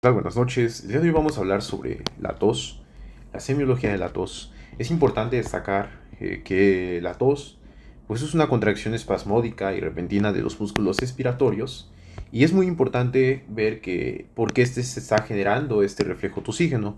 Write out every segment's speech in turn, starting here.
Tal? Buenas noches. El día de hoy vamos a hablar sobre la tos, la semiología de la tos. Es importante destacar que la tos pues es una contracción espasmódica y repentina de los músculos expiratorios y es muy importante ver que por qué se está generando este reflejo tosígeno.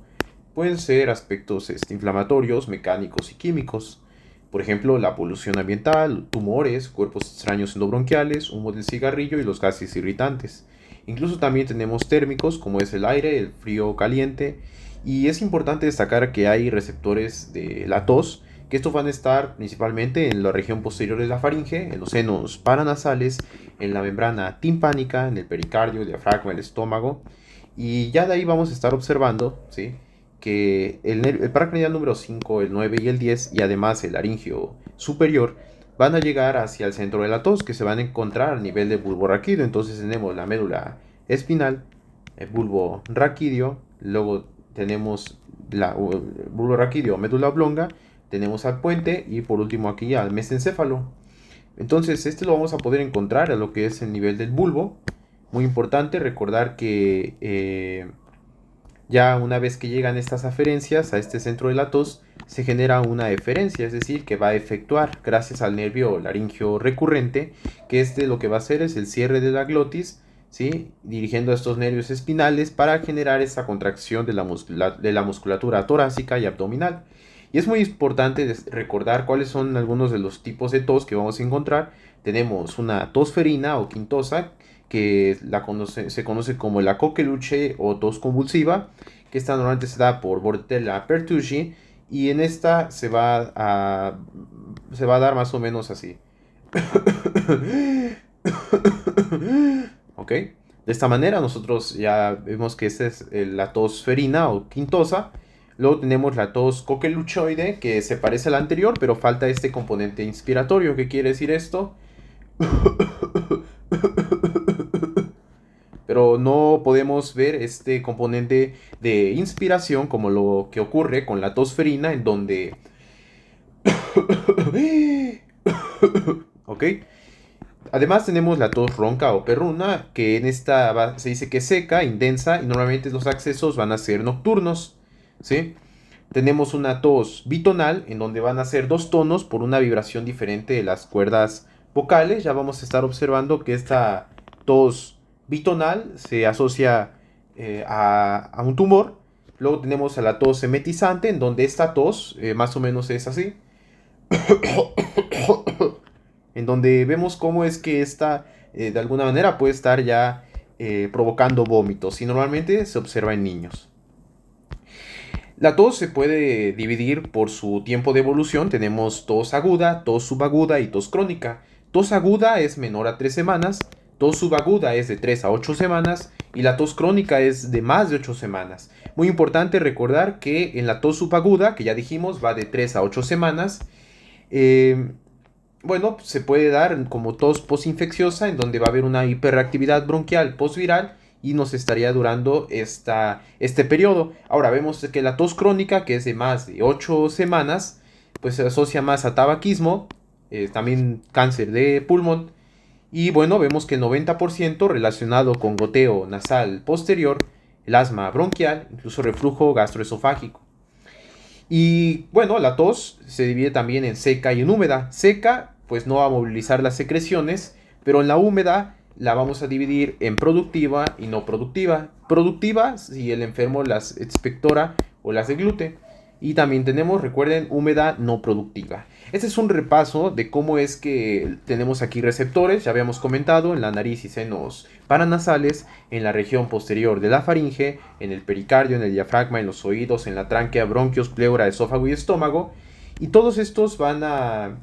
Pueden ser aspectos inflamatorios, mecánicos y químicos. Por ejemplo, la polución ambiental, tumores, cuerpos extraños endobronquiales, humo del cigarrillo y los gases irritantes. Incluso también tenemos térmicos como es el aire, el frío caliente. Y es importante destacar que hay receptores de la tos, que estos van a estar principalmente en la región posterior de la faringe, en los senos paranasales, en la membrana timpánica, en el pericardio, el diafragma, el estómago. Y ya de ahí vamos a estar observando, ¿sí?, que el paracranial número 5, el 9 y el 10, y además el laringio superior, van a llegar hacia el centro de la tos, que se van a encontrar a nivel de bulbo raquídeo. Entonces tenemos la médula espinal, el bulbo raquídeo, luego tenemos el bulbo raquídeo, médula oblonga, tenemos al puente y por último aquí al mesencéfalo. Entonces este lo vamos a poder encontrar a lo que es el nivel del bulbo. Muy importante recordar que ya una vez que llegan estas aferencias a este centro de la tos, se genera una eferencia, es decir, que va a efectuar gracias al nervio laringio recurrente, que lo que va a hacer es el cierre de la glotis, ¿sí?, dirigiendo a estos nervios espinales para generar esta contracción de la musculatura torácica y abdominal. Y es muy importante recordar cuáles son algunos de los tipos de tos que vamos a encontrar. Tenemos una tos ferina o quintosa, que se conoce como la coqueluche o tos convulsiva, que esta normalmente se da por Bordetella pertussi, y en esta se va a dar más o menos así. ¿Ok? De esta manera nosotros ya vemos que esta es la tos ferina o quintosa. Luego tenemos la tos coqueluchoide, que se parece a la anterior, pero falta este componente inspiratorio. ¿Qué quiere decir esto? Pero no podemos ver este componente de inspiración como lo que ocurre con la tosferina, en donde... ¿Ok? Además tenemos la tos ronca o perruna, que en esta se dice que es seca, intensa, y normalmente los accesos van a ser nocturnos, ¿sí? Tenemos una tos bitonal, en donde van a ser dos tonos por una vibración diferente de las cuerdas vocales. Ya vamos a estar observando que esta tos bitonal se asocia a un tumor. Luego tenemos a la tos emetizante, en donde esta tos más o menos es así, en donde vemos cómo es que esta de alguna manera puede estar ya provocando vómitos, y normalmente se observa en niños. La tos se puede dividir por su tiempo de evolución. Tenemos tos aguda, tos subaguda y tos crónica. Tos aguda es menor a 3 semanas, tos subaguda es de 3 a 8 semanas y la tos crónica es de más de 8 semanas. Muy importante recordar que en la tos subaguda, que ya dijimos va de 3 a 8 semanas, eh, bueno, se puede dar como tos posinfecciosa, en donde va a haber una hiperreactividad bronquial postviral y nos estaría durando este periodo. Ahora vemos que la tos crónica, que es de más de 8 semanas, pues se asocia más a tabaquismo, también cáncer de pulmón, y bueno, vemos que el 90% relacionado con goteo nasal posterior, el asma bronquial, incluso reflujo gastroesofágico. Y bueno, la tos se divide también en seca y en húmeda. Seca, pues no va a movilizar las secreciones, pero en la húmeda la vamos a dividir en productiva y no productiva. Productiva si el enfermo las expectora o las deglute. Y también tenemos, recuerden, húmeda no productiva. Este es un repaso de cómo es que tenemos aquí receptores. Ya habíamos comentado en la nariz y senos paranasales, en la región posterior de la faringe, en el pericardio, en el diafragma, en los oídos, en la tráquea, bronquios, pleura, esófago y estómago. Y todos estos van a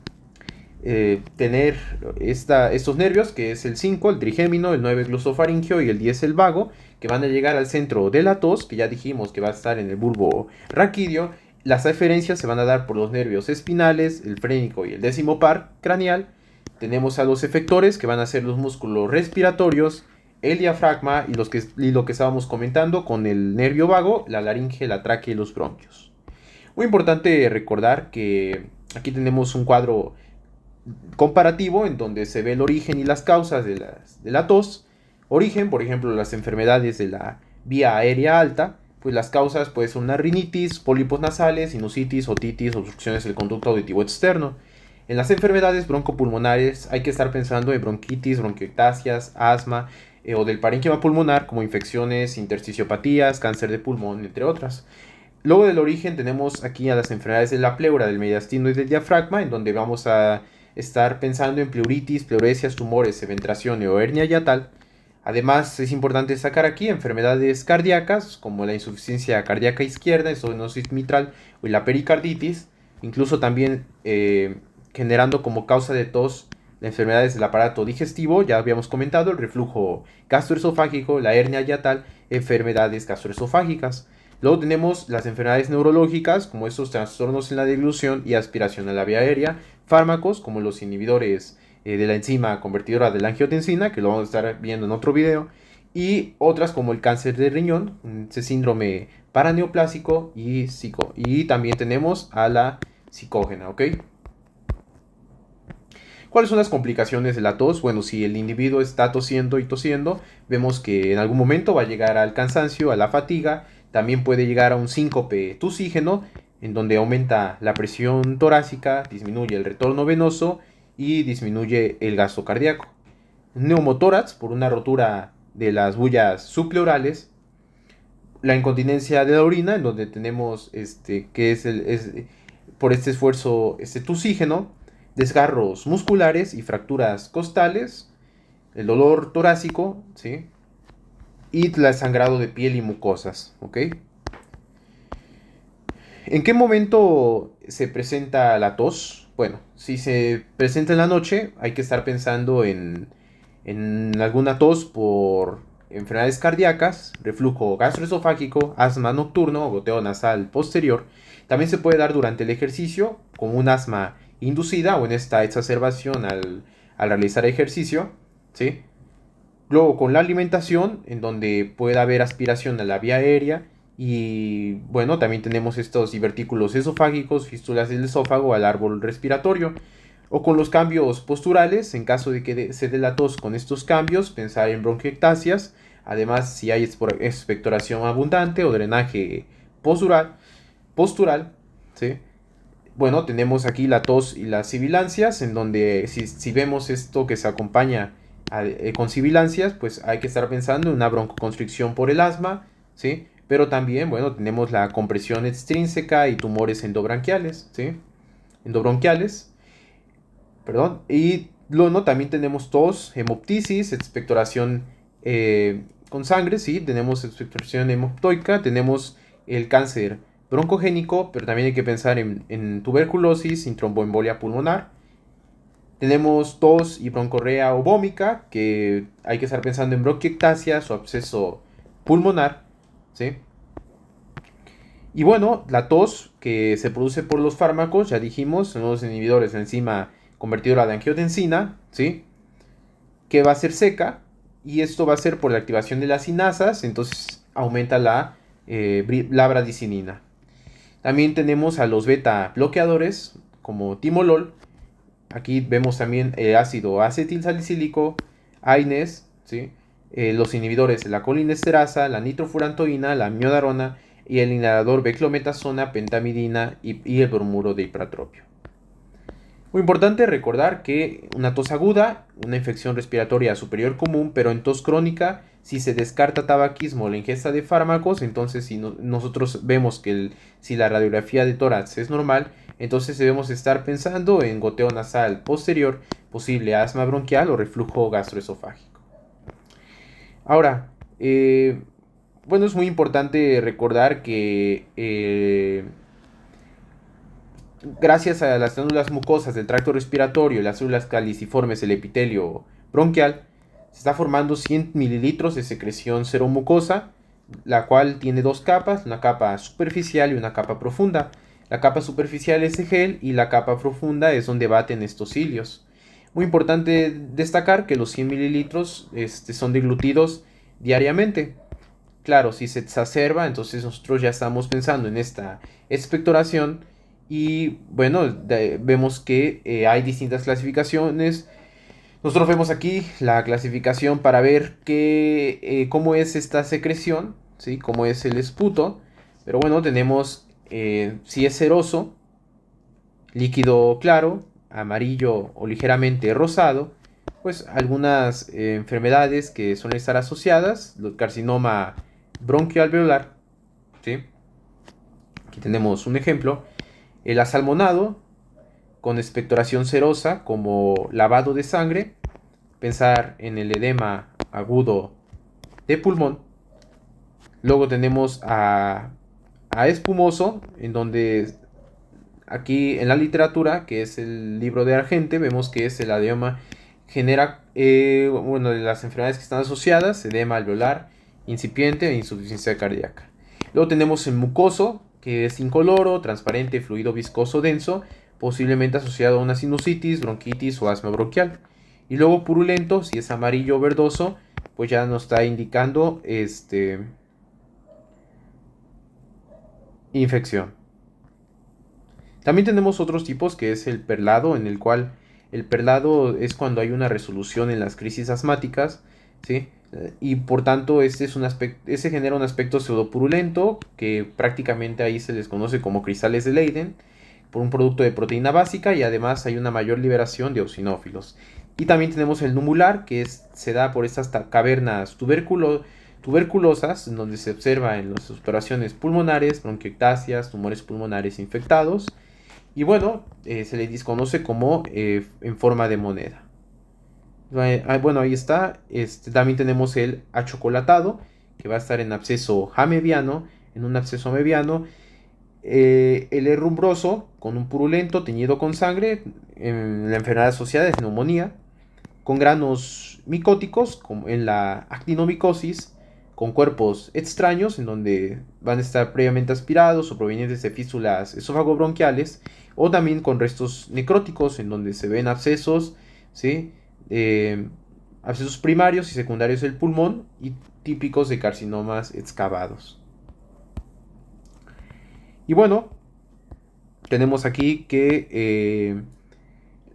tener estos nervios, que es el 5, el trigémino, el 9 glosofaringeo y el 10 el vago, que van a llegar al centro de la tos, que ya dijimos que va a estar en el bulbo raquídeo. Las aferencias se van a dar por los nervios espinales, el frénico y el décimo par craneal. Tenemos a los efectores, que van a ser los músculos respiratorios, el diafragma y lo que estábamos comentando con el nervio vago, la laringe, la tráquea y los bronquios. Muy importante recordar que aquí tenemos un cuadro comparativo en donde se ve el origen y las causas de la tos. Origen, por ejemplo, las enfermedades de la vía aérea alta, pues las causas pueden ser una rinitis, pólipos nasales, sinusitis, otitis, obstrucciones del conducto auditivo externo. En las enfermedades broncopulmonares hay que estar pensando en bronquitis, bronquiectasias, asma o del parénquima pulmonar como infecciones, intersticiópatías, cáncer de pulmón, entre otras. Luego del origen tenemos aquí a las enfermedades de la pleura, del mediastino y del diafragma, en donde vamos a estar pensando en pleuritis, pleuresias, tumores, eventración o hernia yatal. Además, es importante destacar aquí enfermedades cardíacas, como la insuficiencia cardíaca izquierda, estenosis mitral y la pericarditis, incluso también generando como causa de tos enfermedades del aparato digestivo, ya habíamos comentado, el reflujo gastroesofágico, la hernia yatal, enfermedades gastroesofágicas. Luego tenemos las enfermedades neurológicas, como estos trastornos en la deglución y aspiración a la vía aérea, fármacos como los inhibidores de la enzima convertidora de la angiotensina, que lo vamos a estar viendo en otro video, y otras como el cáncer de riñón, ese síndrome paraneoplásico y también tenemos a la psicógena, ¿ok? ¿Cuáles son las complicaciones de la tos? Bueno, si el individuo está tosiendo y tosiendo, vemos que en algún momento va a llegar al cansancio, a la fatiga, también puede llegar a un síncope tusígeno, en donde aumenta la presión torácica, disminuye el retorno venoso y disminuye el gasto cardíaco. Neumotórax, por una rotura de las bullas subpleurales, la incontinencia de la orina, en donde tenemos que por este esfuerzo tusígeno, desgarros musculares y fracturas costales, el dolor torácico, ¿sí? Y el sangrado de piel y mucosas, ¿ok? ¿En qué momento se presenta la tos? Bueno, si se presenta en la noche, hay que estar pensando en alguna tos por enfermedades cardíacas, reflujo gastroesofágico, asma nocturno o goteo nasal posterior. También se puede dar durante el ejercicio, como un asma inducida o en esta exacerbación al realizar ejercicio, ¿sí? Luego con la alimentación, en donde puede haber aspiración a la vía aérea y bueno, también tenemos estos divertículos esofágicos, fístulas del esófago al árbol respiratorio. O con los cambios posturales, en caso de que se dé la tos con estos cambios, pensar en bronquiectasias. Además, si hay expectoración abundante o drenaje postural, ¿sí? Bueno, tenemos aquí la tos y las sibilancias, en donde si vemos esto que se acompaña con sibilancias, pues hay que estar pensando en una broncoconstricción por el asma, ¿sí? Pero también, bueno, tenemos la compresión extrínseca y tumores endobronquiales, ¿sí? Endobronquiales, perdón. Y luego también tenemos tos, hemoptisis, expectoración con sangre, ¿sí? Tenemos expectoración hemoptoica, tenemos el cáncer broncogénico, pero también hay que pensar en tuberculosis, sin tromboembolia pulmonar. Tenemos tos y broncorrea o vómica, que hay que estar pensando en bronquiectasias o absceso pulmonar, ¿sí? Y bueno, la tos que se produce por los fármacos, ya dijimos, son los inhibidores de la enzima convertidora de angiotensina, ¿sí? Que va a ser seca, y esto va a ser por la activación de las sinasas, entonces aumenta la bradicinina. También tenemos a los beta bloqueadores, como timolol. Aquí vemos también el ácido acetilsalicílico, AINES, ¿sí? Los inhibidores de la colinesterasa, la nitrofurantoína, la miodarona y el inhalador beclometasona, pentamidina y el bromuro de hipratropio. Muy importante recordar que una tos aguda, una infección respiratoria superior común, pero en tos crónica, si se descarta tabaquismo o la ingesta de fármacos, entonces si nosotros vemos que si la radiografía de tórax es normal, entonces debemos estar pensando en goteo nasal posterior, posible asma bronquial o reflujo gastroesofágico. Ahora, bueno, es muy importante recordar que gracias a las células mucosas del tracto respiratorio y las células caliciformes del epitelio bronquial, se está formando 100 mililitros de secreción seromucosa, la cual tiene dos capas, una capa superficial y una capa profunda. La capa superficial es el gel y la capa profunda es donde baten estos cilios. Muy importante destacar que los 100 mililitros son deglutidos diariamente. Claro, si se exacerba, entonces nosotros ya estamos pensando en esta expectoración y bueno, vemos que hay distintas clasificaciones. Nosotros vemos aquí la clasificación para ver cómo es esta secreción, ¿sí? Como es el esputo. Pero bueno, tenemos si es ceroso, líquido claro, amarillo o ligeramente rosado, pues algunas enfermedades que suelen estar asociadas, el carcinoma bronquioalveolar, ¿sí? Aquí tenemos un ejemplo, el asalmonado con expectoración serosa como lavado de sangre, pensar en el edema agudo de pulmón. Luego tenemos a espumoso, en donde aquí en la literatura, que es el libro de Argente, vemos que es el edema genera, bueno, de las enfermedades que están asociadas, edema alveolar, incipiente e insuficiencia cardíaca. Luego tenemos el mucoso, que es incoloro, transparente, fluido viscoso denso, posiblemente asociado a una sinusitis, bronquitis o asma bronquial. Y luego purulento, si es amarillo o verdoso, pues ya nos está indicando infección. También tenemos otros tipos que es el perlado, en el cual el perlado es cuando hay una resolución en las crisis asmáticas, ¿sí? Y por tanto este genera un aspecto pseudopurulento que prácticamente ahí se les conoce como cristales de Leiden por un producto de proteína básica y además hay una mayor liberación de eosinófilos. Y también tenemos el numular que se da por estas cavernas tuberculosas en donde se observa en las exploraciones pulmonares, bronquiectasias, tumores pulmonares infectados y bueno, se le desconoce como en forma de moneda. Bueno, ahí está. También tenemos el achocolatado, que va a estar en absceso jamebiano, en un absceso mediano. El herrumbroso, con un purulento teñido con sangre, en la enfermedad asociada es neumonía, con granos micóticos, como en la actinomicosis, con cuerpos extraños, en donde van a estar previamente aspirados o provenientes de fístulas esofagobronquiales, o también con restos necróticos, en donde se ven abscesos, ¿sí? Abscesos primarios y secundarios del pulmón y típicos de carcinomas excavados. Y bueno, tenemos aquí que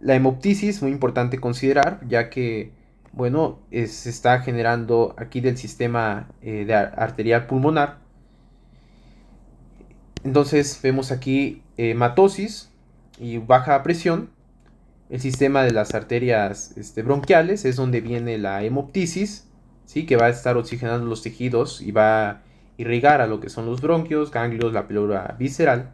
la hemoptisis, muy importante considerar, ya que, bueno, se está generando aquí del sistema arterial pulmonar. Entonces vemos aquí hematosis y baja presión. El sistema de las arterias bronquiales es donde viene la hemoptisis, ¿sí? Que va a estar oxigenando los tejidos y va a irrigar a lo que son los bronquios, ganglios, la pleura visceral.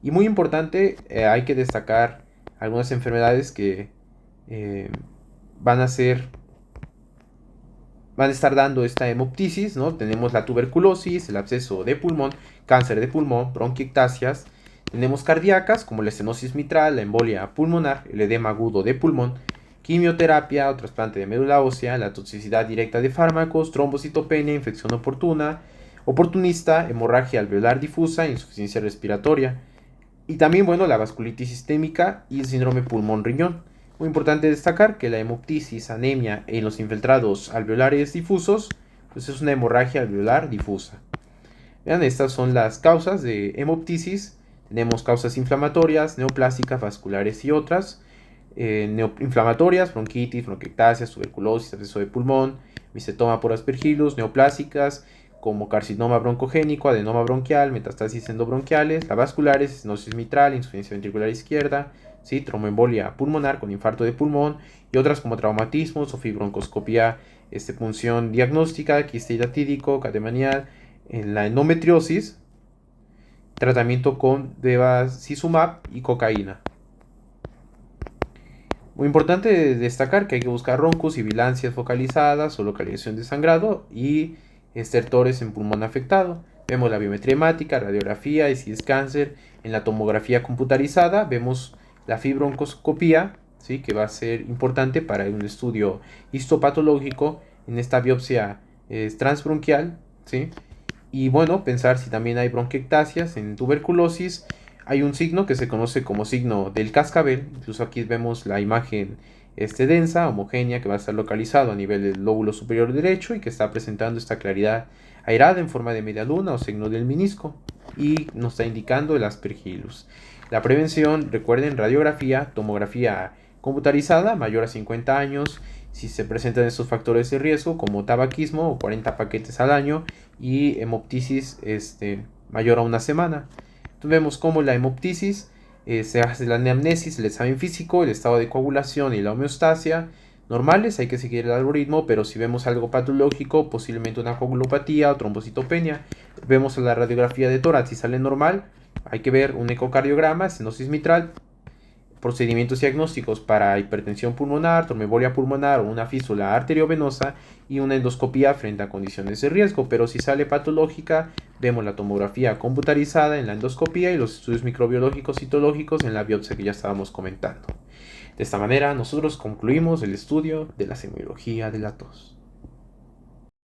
Y muy importante, hay que destacar algunas enfermedades que eh, van a ser, van a estar dando esta hemoptisis, ¿no? Tenemos la tuberculosis, el absceso de pulmón, cáncer de pulmón, bronquiectasias. Tenemos cardíacas como la estenosis mitral, la embolia pulmonar, el edema agudo de pulmón, quimioterapia o trasplante de médula ósea, la toxicidad directa de fármacos, trombocitopenia, infección oportunista, hemorragia alveolar difusa, insuficiencia respiratoria. Y también, bueno, la vasculitis sistémica y el síndrome pulmón-riñón. Muy importante destacar que la hemoptisis, anemia en los infiltrados alveolares difusos, pues es una hemorragia alveolar difusa. Vean, estas son las causas de hemoptisis. Tenemos causas inflamatorias, neoplásicas, vasculares y otras. Inflamatorias, bronquitis, bronquiectasias, tuberculosis, absceso de pulmón, micetoma por aspergillus, neoplásicas, como carcinoma broncogénico, adenoma bronquial, metastasis endobronquiales, la vasculares, estenosis mitral, insuficiencia ventricular izquierda, ¿sí? Tromboembolia pulmonar con infarto de pulmón y otras como traumatismos o fibroncoscopia, punción diagnóstica, quiste hidatídico, catemanial, en la endometriosis, tratamiento con bevacizumab y cocaína. Muy importante destacar que hay que buscar roncos y bilancias focalizadas o localización de sangrado y estertores en pulmón afectado. Vemos la biometría hemática, radiografía y si es cáncer. En la tomografía computarizada vemos la fibroncoscopía, ¿sí? Que va a ser importante para un estudio histopatológico en esta biopsia transbronquial, ¿sí? Y bueno, pensar si también hay bronquiectasias en tuberculosis. Hay un signo que se conoce como signo del cascabel. Incluso aquí vemos la imagen densa, homogénea, que va a estar localizado a nivel del lóbulo superior derecho y que está presentando esta claridad airada en forma de media luna o signo del menisco. Y nos está indicando el aspergillus. La prevención, recuerden, radiografía, tomografía computarizada, mayor a 50 años. Si se presentan estos factores de riesgo como tabaquismo o 40 paquetes al año y hemoptisis mayor a una semana. Entonces vemos cómo la hemoptisis se hace la anamnesis, el examen físico, el estado de coagulación y la homeostasia normales, hay que seguir el algoritmo, pero si vemos algo patológico, posiblemente una coagulopatía o trombocitopenia, vemos la radiografía de tórax y sale normal, hay que ver un ecocardiograma, estenosis mitral, procedimientos diagnósticos para hipertensión pulmonar, tromboembolia pulmonar o una fístula arteriovenosa y una endoscopía frente a condiciones de riesgo. Pero si sale patológica, vemos la tomografía computarizada en la endoscopía y los estudios microbiológicos citológicos en la biopsia que ya estábamos comentando. De esta manera, nosotros concluimos el estudio de la semiología de la tos.